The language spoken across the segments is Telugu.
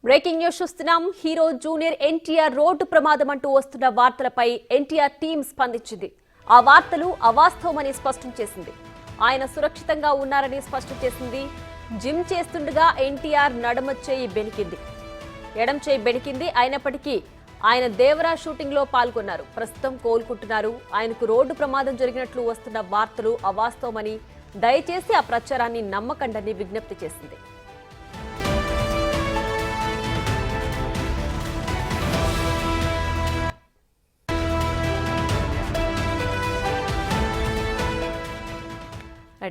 బ్రేకింగ్ న్యూస్ చూస్తున్నాం. హీరో జూనియర్ ఎన్టీఆర్ రోడ్డు ప్రమాదం అంటూ వస్తున్న వార్తలపై ఎన్టీఆర్ టీం స్పందించింది. ఆ వార్తలు అవాస్తవమని స్పష్టం చేసింది. ఆయన సురక్షితంగా ఉన్నారని స్పష్టం చేసింది. జిమ్ చేస్తుండగా ఎన్టీఆర్ ఎడమ చేయి బెణికింది. అయినప్పటికీ ఆయన దేవరా షూటింగ్ లో పాల్గొన్నారు. ప్రస్తుతం కోలుకుంటున్నారు. ఆయనకు రోడ్డు ప్రమాదం జరిగినట్లు వస్తున్న వార్తలు అవాస్తవమని, దయచేసి ఆ ప్రచారాన్ని నమ్మకండని విజ్ఞప్తి చేసింది.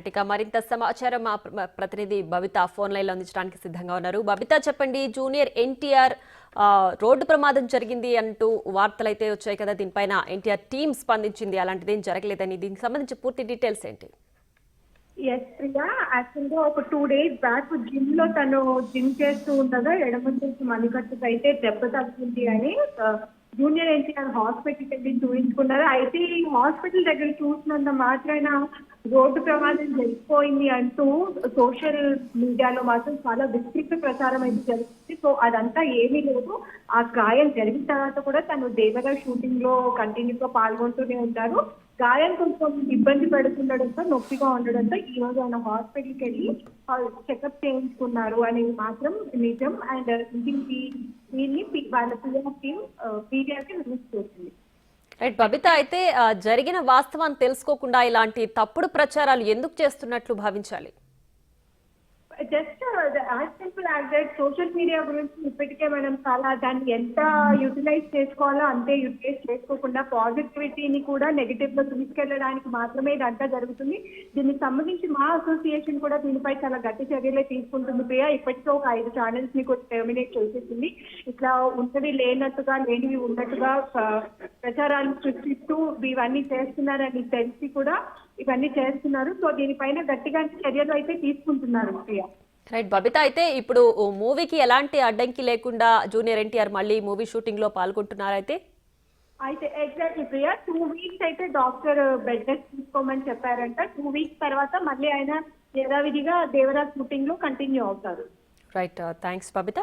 ఇక మరింత సమాచారం మా ప్రతినిధి బబిత ఫోన్ లైన్ లో అందించడానికి సిద్ధంగా ఉన్నారు. బబిత, చెప్పండి, జూనియర్ ఎన్టీఆర్ రోడ్డు ప్రమాదం జరిగింది అంటూ వార్తలు అయితే వచ్చాయి కదా, దీనిపైన ఎన్టీఆర్ టీం స్పందించింది, అలాంటిదేం జరగలేదని, దీనికి సంబంధించి పూర్తి డీటెయిల్స్ ఏంటి? ఎస్ ప్రియా, యాక్చువల్గా ఒక 2 days బ్యాక్ జిమ్ లో తను జిమ్ చేస్తూ ఉండగా ఎడమ చేసి మణికట్టుకు అయితే దెబ్బ తగ్గింది అని జూనియర్ ఎన్టీఆర్ హాస్పిటల్కి వెళ్ళి చూపించుకున్నారు. అయితే ఈ హాస్పిటల్ దగ్గర చూసినంత మాత్రాన రోడ్డు ప్రమాదం జరిగిపోయింది అంటూ సోషల్ మీడియాలో మాత్రం చాలా విస్తృత ప్రచారం అయితే జరుగుతుంది. సో అదంతా ఏమీ లేదు. ఆ గాయం జరిగిన తర్వాత కూడా తను దేవరా షూటింగ్ లో కంటిన్యూగా పాల్గొంటూనే ఉంటారు. గాయం కొంచెం ఇబ్బంది పడుతుండడంతో, నొప్పిగా ఉండడంతో ఈ రోజు ఆయన హాస్పిటల్కి వెళ్ళి చెకప్ చేయించుకున్నారు అనేది మాత్రం నిజం. అండ్ దీన్ని వాళ్ళ పిఎం టీం మీడియాకి రిలీజ్ చేసింది. రైట్ బబిత, అయితే జరిగిన వాస్తవాన్ని తెలుసుకోకుండా ఇలాంటి తప్పుడు ప్రచారాలు ఎందుకు చేస్తున్నట్లు భావించాలి? Just as simple as that social media గురించి ఇప్పటికే మనం చాలా దాన్ని ఎంత యూటిలైజ్ చేసుకోవాలో అంతే యూటిలైజ్ చేసుకోకుండా పాజిటివిటీని కూడా నెగిటివ్ లో తీసుకెళ్లడానికి మాత్రమే ఇదంతా జరుగుతుంది. దీనికి సంబంధించి మా అసోసియేషన్ కూడా దీనిపై చాలా గట్టి చర్యలే తీసుకుంటుంది ప్రియా. ఇప్పటికే ఒక 5 ఛానల్స్ ని కూడా టెర్మినేట్ చేసేసింది. ఇట్లా ఉన్నది లేనట్టుగా, లేనివి ఉన్నట్టుగా ప్రచారాలు సృష్టిస్తూ ఇవన్నీ చేస్తున్నారని తెలిసి కూడా ఇవన్నీ చేస్తున్నారు. సో దీనిపైన గట్టిగా చర్యలు అయితే తీసుకుంటున్నారు ప్రియా. రైట్ బబిత, అయితే ఇప్పుడు మూవీకి ఎలాంటి అడ్డంకి లేకుండా జూనియర్ ఎన్టీఆర్ మళ్ళీ మూవీ షూటింగ్ లో పాల్గొంటున్నారు. అయితే ఎగ్జాక్ట్లీ ప్రియా, 2 weeks అయితే డాక్టర్ బెడ్ రెస్ట్ తీసుకోమని చెప్పారంట. 2 weeks తర్వాత మళ్ళీ ఆయన యథావిధిగా దేవరాజ్ షూటింగ్ లో కంటిన్యూ అవుతారు. Right, thanks Babita.